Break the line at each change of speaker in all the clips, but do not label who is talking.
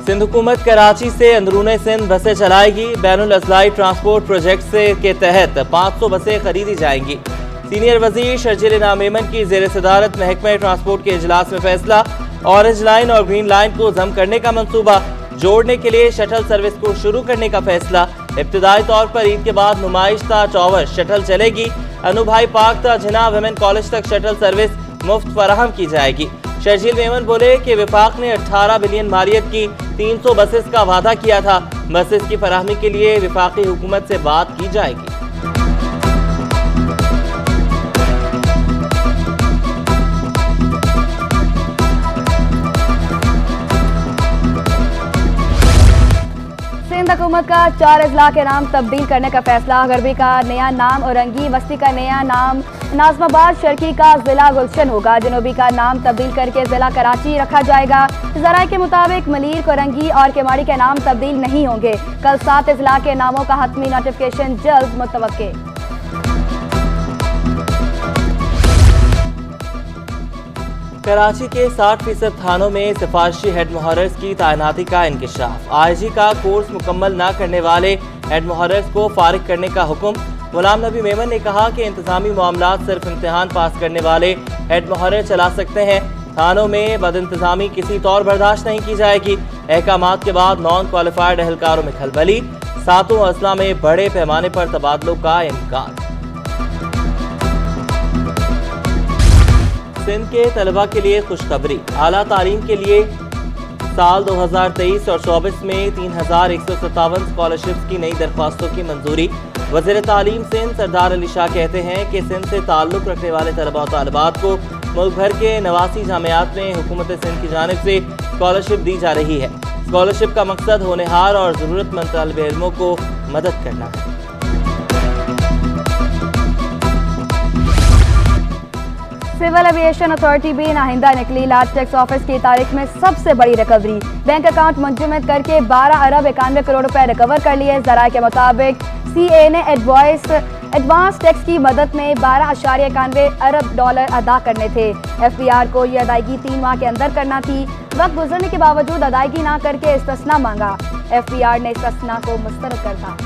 सिंध हुकूमत कराची से अंदरूने सिंध बसें चलाएगी। बैनुल अज़लाई ट्रांसपोर्ट प्रोजेक्ट के तहत 500 बसें खरीदी जाएंगी। सीनियर वजीर शर्जील इनाम मेमन की ज़ेर सदारत महकमा ट्रांसपोर्ट के इजलास में फैसला। ऑरेंज लाइन और ग्रीन लाइन को जम करने का मंसूबा, जोड़ने के लिए शटल सर्विस को शुरू करने का फैसला। इब्तिदाई तौर पर ईद के बाद नुमाइश ता टॉवर शटल चलेगी। अनुभा पार्क ता जिना वुमेन कॉलेज तक शटल सर्विस मुफ्त फराहम की जाएगी। शर्जील मेमन बोले कि विफाक ने 18 बिलियन मालियत की 300 बसेस का वादा किया था। बसेस की फराहमी के लिए विफाकी हुकूमत से बात की जाएगी।
सिंध हुकूमत का 4 अजला के नाम तब्दील करने का फैसला। गरबी का नया नाम औरंगी, वस्ती का नया नाम नाजमाबाद, शर्की का जिला गुलशन होगा। जनूबी का नाम तब्दील करके जिला कराची रखा जाएगा। ज़राए के मुताबिक मलीर, कोरंगी और केमाड़ी के नाम तब्दील नहीं होंगे। कल 7 अजला के नामों का हतमी नोटिफिकेशन जल्द मुतवक्के।
कराची के 60% थानों में सिफारशी हेड मुहर्रिस की तैनाती का इंकशाफ। IG का कोर्स मुकम्मल न करने वाले हेड मुहर्रिस को फारिग करने का हुक्म। गुलाम नबी मेमन ने कहा कि इंतजामी मामलात सिर्फ इम्तिहान पास करने वाले हेड मुहर्रिस चला सकते हैं। थानों में बदइंतजामी किसी तौर बर्दाश्त नहीं की जाएगी। अहकामात के बाद नॉन क्वालिफाइड एहलकारों में खलबली। 7 अजला में बड़े पैमाने पर तबादलों का इम्कान। सिंध के तलबा के लिए खुशखबरी। आला तालीम के लिए साल 2023 और 24 में 3157 स्कॉलरशिप्स की नई दरख्वास्तों की मंजूरी। वज़ीर तालीम सिंध सरदार अली शाह कहते हैं कि सिंध से ताल्लुक़ रखने वाले तलबा और तालिबात को मुल्क भर के 89 जामियात में हुकूमत सिंध की जानिब से स्कॉलरशिप दी जा रही है। स्कॉलरशिप का मकसद होनहार और ज़रूरतमंद तालिब इल्मों को मदद करना है।
सिविल एविएशन अथॉरिटी भी नाहिंदा निकली। लार्ज टैक्स ऑफिस की तारीख में सबसे बड़ी रिकवरी। बैंक अकाउंट मुंजमद करके 12 अरब 91 करोड़ रुपए रिकवर कर लिए। ज़राए के मुताबिक CA ने एडवांस टैक्स की मदद में 12.91 अरब डॉलर अदा करने थे। FBR को ये अदायगी 3 माह के अंदर करना थी। वक्त गुजरने के बावजूद अदायगी ना करके इस्तिस्ना मांगा। FBR ने इस्तिस्ना को मुस्तरद कर दा।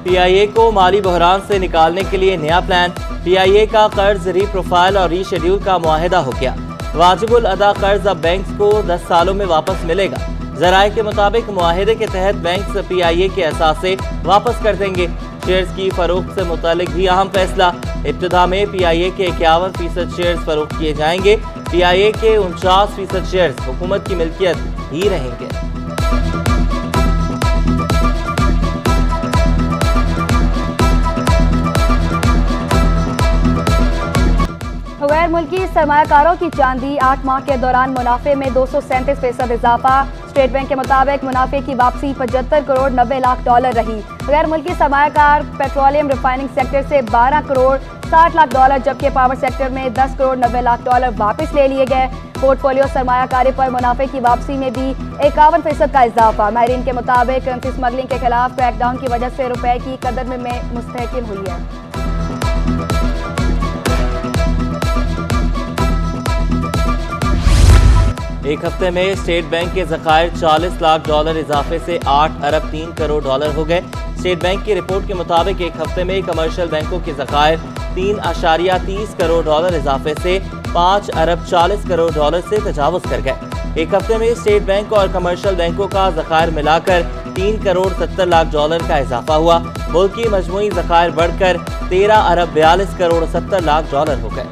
PIA को माली बहरान से निकालने के लिए नया प्लान। PIA का कर्ज रीप्रोफाइल और रीशेड्यूल का मुआहिदा हो गया। वाजिबुल अदा कर्ज अब बैंक्स को 10 सालों में वापस मिलेगा। ज़राए के मुताबिक मुआहिदे के तहत बैंक्स PIA के असासे वापस कर देंगे। शेयर्स की फरोख्त से मुतालिक भी अहम फैसला। इब्तिदा में PIA के 51% शेयर्स फरोख्त किए जाएंगे। PIA के 49% शेयर्स हुकूमत की मिल्कियत ही रहेंगे।
गैर मुल्की सरमायाकारों की चांदी 8 माह के दौरान मुनाफे में 237% इजाफा। स्टेट बैंक के मुताबिक मुनाफे की वापसी 75 करोड़ 90 लाख डॉलर रही। गैर मुल्की सरमायाकार पेट्रोलियम रिफाइनिंग सेक्टर से 12 करोड़ 60 लाख डॉलर, जबकि पावर सेक्टर में 10 करोड़ 90 लाख डॉलर वापस ले लिए गए। पोर्टफोलियो सरमायाकारी पर मुनाफे की वापसी में भी 51% का इजाफा। माहिरीन के मुताबिक करेंसी स्मगलिंग के खिलाफ क्रैकडाउन की वजह से रुपए की कदर में मुस्तहकम हुई है।
एक हफ्ते में स्टेट बैंक के ज़खायर 40 लाख डॉलर इजाफे से 8 अरब 3 करोड़ डॉलर हो गए। स्टेट बैंक की रिपोर्ट के मुताबिक एक हफ्ते में कमर्शियल बैंकों के ज़खायर 3.30 करोड़ डॉलर इजाफे से 5 अरब 40 करोड़ डॉलर से तजावुज़ कर गए। एक हफ्ते में स्टेट बैंक और कमर्शियल बैंकों का ज़खायर मिलाकर 3 करोड़ 70 लाख डॉलर का इजाफा हुआ। मुल्क की मजमूई ज़खायर बढ़कर 13 अरब 42 करोड़ 70 लाख डॉलर हो गए।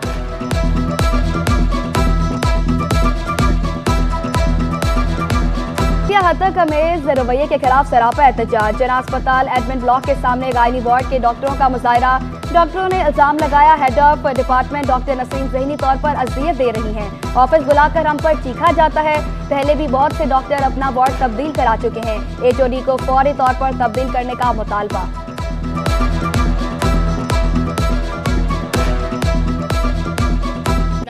हतक अमेज रवैये के खिलाफ सरापा एहतजाज। जना अस्पताल एडमिन ब्लॉक के सामने गायनी वार्ड के डॉक्टरों का मुजाहरा। डॉक्टरों ने इल्जाम लगाया head of department doctor Naseem ज़हीनी तौर पर अजियत दे रही हैं। ऑफिस बुलाकर हम पर चीखा जाता है। पहले भी बहुत से डॉक्टर अपना वार्ड तब्दील करा चुके हैं। HOD को फौरी तौर पर तब्दील करने का मुतालबा।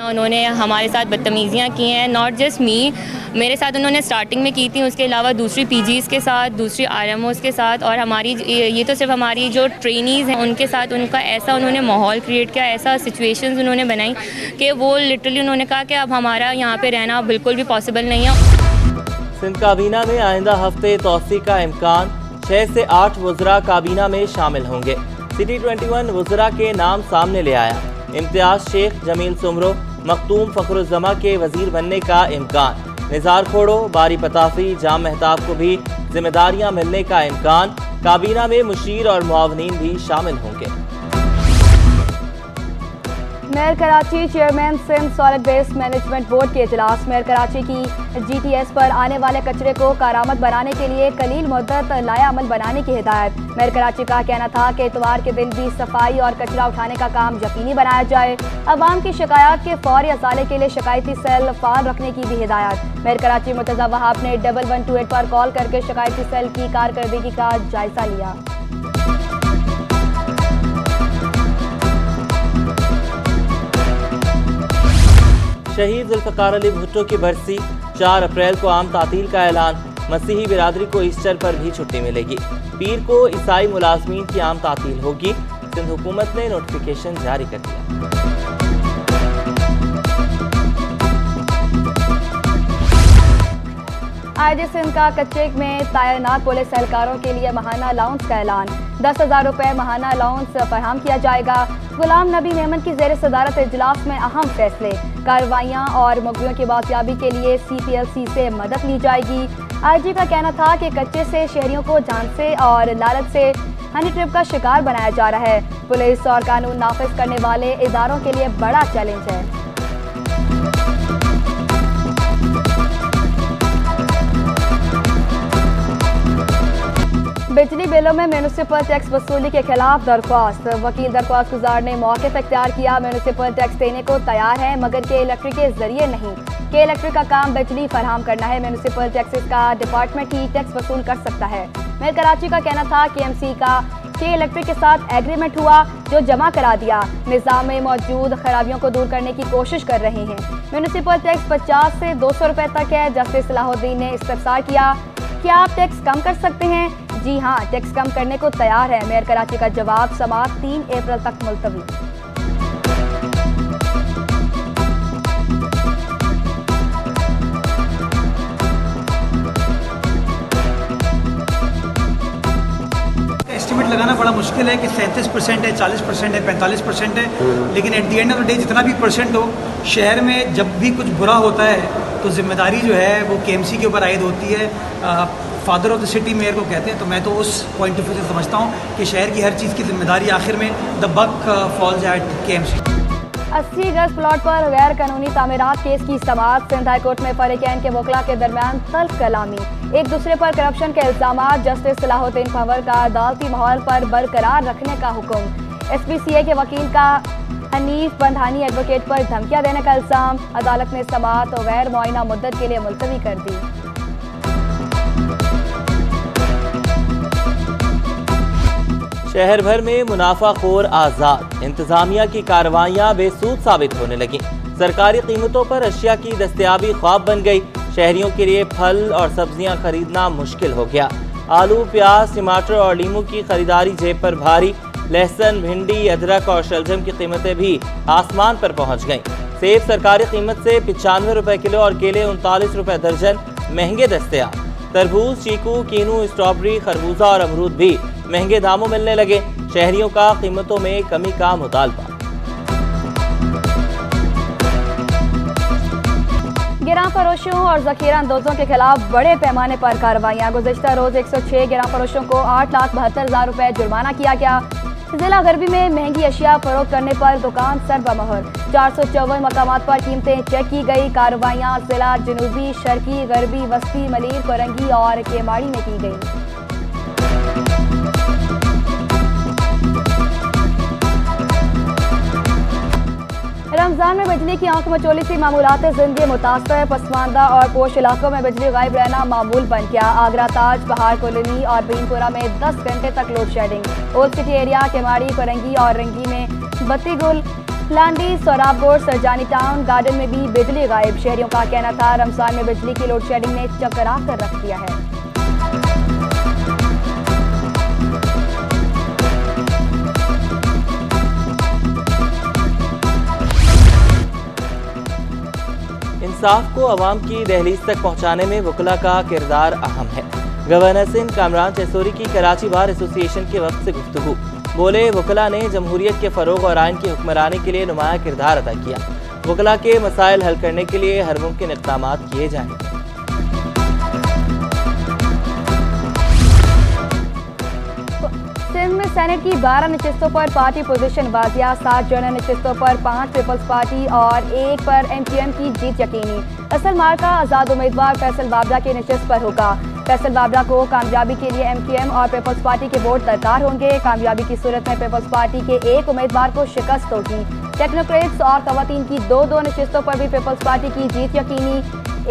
उन्होंने हमारे साथ बदतमीज़ियाँ की हैं। नॉट जस्ट मी, मेरे साथ उन्होंने स्टार्टिंग में की थी, उसके अलावा दूसरी पीजीज़ के साथ, दूसरी आरएमओज़ के साथ, और हमारी ये तो सिर्फ हमारी जो ट्रेनीज़ हैं उनके साथ उनका ऐसा उन्होंने माहौल क्रिएट किया, ऐसा सिचुएशंस उन्होंने बनाई कि वो लिटरली उन्होंने कहा कि अब हमारा यहाँ पे रहना बिल्कुल भी पॉसिबल नहीं है।
सिंध काबीना में आइंदा हफ्ते तोसी का इम्कान, 6 से 8 वज़रा काबीना में शामिल होंगे। सिटी 21 वज़रा के नाम सामने ले आया। इम्तियाज़ शेख, जमील सुमरो, मखतूम फ़खरुज़्ज़मा के वज़ीर बनने का इम्कान। निज़ार खोड़ो, बारी पताफ़ी, जाम मेहताब को भी जिम्मेदारियां मिलने का इम्कान। काबीना में मुशीर और मुआवनीन भी शामिल होंगे।
Mayor Karachi chairman Sindh solid waste management board के इजलास। मेयर कराची की GTS पर आने वाले कचरे को कारामद बनाने के लिए कलील मुद्दत लायाअमल बनाने की हिदायत। मेयर कराची का कहना था कि इतवार के दिन भी सफाई और कचरा उठाने का काम यकीनी बनाया जाए। अवाम की शिकायत के फौरी असाले के लिए शिकायती सेल फाल रखने की भी हिदायत। मेयर कराची मुर्तज़ा वहाब ने 1128 पर कॉल करके शिकायती सेल की कारकर्दगी का जायजा लिया।
शहीद जुल्फ़िकार अली भुट्टो की बरसी, 4 अप्रैल को आम तातील का ऐलान। मसीही बिरादरी को ईस्टर पर भी छुट्टी मिलेगी। पीर को ईसाई मुलाजमीन की आम तातील होगी। सिंध हुकूमत ने नोटिफिकेशन जारी कर दिया।
IJ सिंध का कच्चे में तैनात पुलिस एहलकारों के लिए महाना अलाउंस का ऐलान। 10,000 रुपये महाना अलाउंस फराहम किया जाएगा। गुलाम नबी मेमन की ज़ेर सदारत इजलास में अहम फैसले। कार्रवाइयाँ और मुकदमों की बाजियाबी के लिए CPLC से मदद ली जाएगी। IG का कहना था कि कच्चे से शहरियों को झांसे और लालच से हनी ट्रिप का शिकार बनाया जा रहा है। पुलिस और कानून नाफिज करने वाले इदारों के लिए बड़ा चैलेंज है। बिजली बिलों में म्यूनिसिपल टैक्स वसूली के खिलाफ दरख्वास्त। वकील दरख्वास्त गुजार ने मौक़िफ़ इख्तियार किया। म्यूनिसिपल टैक्स देने को तैयार है मगर के इलेक्ट्रिक के जरिए नहीं। के इलेक्ट्रिक का काम बिजली फराहम करना है। म्यूनिसिपल टैक्सेस का डिपार्टमेंट ही टैक्स वसूल कर सकता है। मेयर कराची का कहना था कि KMC का के इलेक्ट्रिक के साथ एग्रीमेंट हुआ जो जमा करा दिया। निज़ाम में मौजूद खराबियों को दूर करने की कोशिश कर रहे हैं। म्यूनिसिपल टैक्स 50 से 200 रुपये तक है। जस्टिस सलाहुद्दीन ने इस्तफसार किया, क्या आप टैक्स कम कर सकते हैं? जी हाँ, टैक्स कम करने को तैयार है। मेयर कराची का जवाब, समाअत 3 अप्रैल तक मुलतवी।
एस्टिमेट लगाना बड़ा मुश्किल है कि 37% है, 40% है, 45% है, लेकिन at the end of the day जितना भी परसेंट हो, शहर में जब भी कुछ बुरा होता है तो जिम्मेदारी जो है वो KMC के ऊपर आयद होती है। Father of the city mayor को कहते हैं, तो मैं तो उस पॉइंट ऑफ व्यू से समझता हूँ कि शहर की हर चीज़ की जिम्मेदारी आखिर में the buck falls at KMC।
80 गज प्लॉट पर गैर कानूनी तामीरात केस की समाअत। सिंध हाई कोर्ट में फरीकैन के वकला के दरमियान तल्ख कलामी। एक दूसरे पर करप्शन के इल्जाम। जस्टिस सलाहुद्दीन पंवर का अदालती माहौल पर बरकरार रखने का हुक्म। SPCA के वकील का हनीफ बंधानी एडवोकेट पर धमकियां देने का इल्जाम। अदालत ने समाअत और गैर मुआयना मुद्दत के लिए मुलतवी कर दी।
शहर भर में मुनाफाखोर आज़ाद। इंतजामिया की कार्रवाइयाँ बेसूद साबित होने लगी। सरकारी कीमतों पर अशिया की दस्तयाबी ख्वाब बन गई। शहरियों के लिए फल और सब्जियां खरीदना मुश्किल हो गया। आलू, प्याज, टमाटर और लीमू की खरीदारी जेब पर भारी। लहसुन, भिंडी, अदरक और शलजम की कीमतें भी आसमान पर पहुंच गईं। सेब सरकारी कीमत से 95 रुपये किलो और केले 39 रुपये दर्जन महंगे दस्तयाब। तरबूज, चीकू, कीनू, स्ट्रॉबेरी, खरबूजा और अमरूद भी महंगे दामों मिलने लगे। शहरियों का कीमतों में कमी का मुतालबा।
गिरां फरोशों और जखीरा अंदोजों के खिलाफ बड़े पैमाने पर कार्रवाइयाँ। गुज़िश्ता रोज 106 गिरां फरोशों को 8,72,000 रुपये जुर्माना किया गया। जिला गरबी में महंगी अशिया फरोख्त करने पर दुकान सर बमहर। 454 मकामात पर कीमतें चेक की गई। कार्रवाइयाँ जिला जनूबी, शर्की, गरबी, वस्ती, मलीर, कोरंगी और केमाड़ी में की गई। रमजान में बिजली की आंख मचोली से मामूलात जिंदगी मुतासर। पसमानदा और पोश इलाकों में बिजली गायब रहना मामूल बन गया। आगरा ताज, बहार कॉलोनी और भीमपुरा में 10 घंटे तक load shedding. Old city area, Keamari, Korangi और रंगी में बत्ती गुल। लांडी, सोराबगोड़, सरजानी टाउन गार्डन में भी बिजली गायब। शहरियों का कहना था रमजान में बिजली की लोड शेडिंग ने चकरा कर रख दिया है।
इंसाफ को अवाम की दहलीज तक पहुंचाने में वकला का किरदार अहम है। गवर्नर सिंध कामरान चेसोरी की कराची बार एसोसिएशन के वक्त से गुफ्तगू। बोले, वकला ने जमहूरियत के फ़रोग और आइन की हुक्मरानी के लिए नुमाया किरदार अदा किया। वकला के मसाइल हल करने के लिए हर मुमकिन इक़दाम किए जाएँ।
सिंध में सेनेट की 12 नशिस्तों पर पार्टी पोजीशन वाजिया, 7 जनरल नशिस्तों पर 5 पीपल्स पार्टी और 1 पर MQM की जीत यकीनी। असल मार्का आज़ाद उम्मीदवार फैसल बाबरा की नशिस्त पर होगा। फैसल बाबरा को कामयाबी के लिए MQM और पीपल्स पार्टी के वोट दरकार होंगे। कामयाबी की सूरत में पीपल्स पार्टी के 1 उम्मीदवार को शिकस्त होगी। टेक्नोक्रेट्स और खवातीन की 2 नशिस्तों पर भी पीपल्स पार्टी की जीत यकीनी।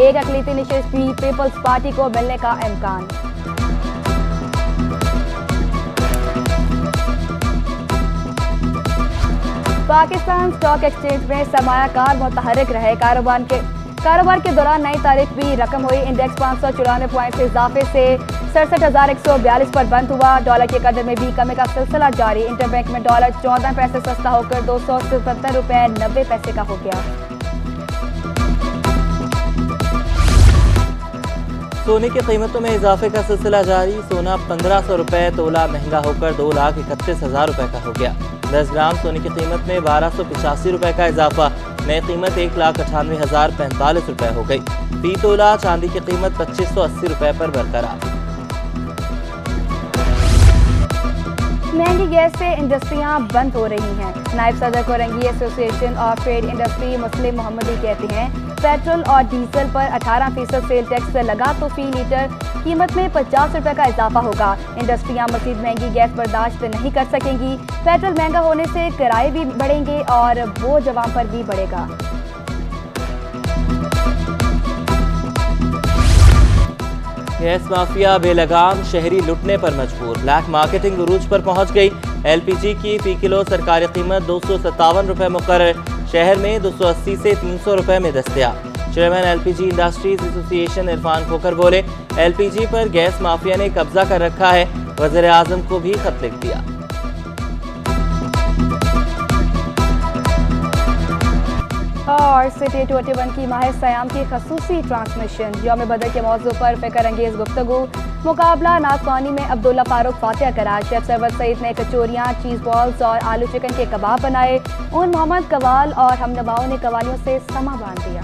1 अक़लीती नशिस्त भी पीपल्स पार्टी को मिलने का इम्कान। पाकिस्तान स्टॉक एक्सचेंज में सरमायाकार मुतहर्रिक रहे। कारोबार के दौरान नई तारीख भी रकम हुई। इंडेक्स 594 पॉइंट से इजाफे से 67,142 पर बंद हुआ। डॉलर के कदर में भी कमी का सिलसिला जारी। इंटरबैंक में डॉलर 14 पैसे सस्ता होकर 277 रुपये 90 पैसे का हो गया।
सोने की कीमतों में इजाफे का सिलसिला जारी। सोना 1500 रुपये तोला महंगा होकर 2,31,000 रुपये का हो गया। 10 ग्राम सोने की कीमत में 1285 रुपये का इजाफा। नई कीमत 1,98,045 रुपये हो गई। फी तोला चांदी की कीमत 2580 रुपये पर बरकरार।
महंगी गैस से इंडस्ट्रियां बंद हो रही हैं। नायब सदर Korangi association of trade industry Muslim Mohammadi कहते हैं, पेट्रोल और डीजल पर 18% सेल टैक्स लगा तो फी लीटर कीमत में 50 रुपये का इजाफा होगा। इंडस्ट्रियां मज़ीद महंगी गैस बर्दाश्त नहीं कर सकेंगी। पेट्रोल महंगा होने से किराए भी बढ़ेंगे और बोझ अवाम पर भी बढ़ेगा।
गैस माफिया बेलगाम, शहरी लुटने पर मजबूर। ब्लैक मार्केटिंग उरूज पर पहुंच गई। LPG की फ़ी किलो सरकारी कीमत 257 रुपये मुकर्रर। शहर में 280 से 300 रुपये में दस्तयाब। Chairman LPG industries association Irfan Khokhar बोले, LPG पर गैस माफिया ने कब्जा कर रखा है। वज़ीर आज़म को भी खत लिख दिया।
और सिटी 21 की माह सयाम की खसूसी ट्रांसमिशन। यौम बदर के मौजू पर फ़िक्र अंगेज़ गुफ्तगू। मुकाबला नागपानी में अब्दुल्ला फारूक फातिहा करार। शेफ सरवत सईद ने कचोरियाँ, चीज़ बॉल्स और आलू चिकन के कबाब बनाए। उन मोहम्मद कवाल और हमनवाओं ने कवालियों से समा बांध दिया।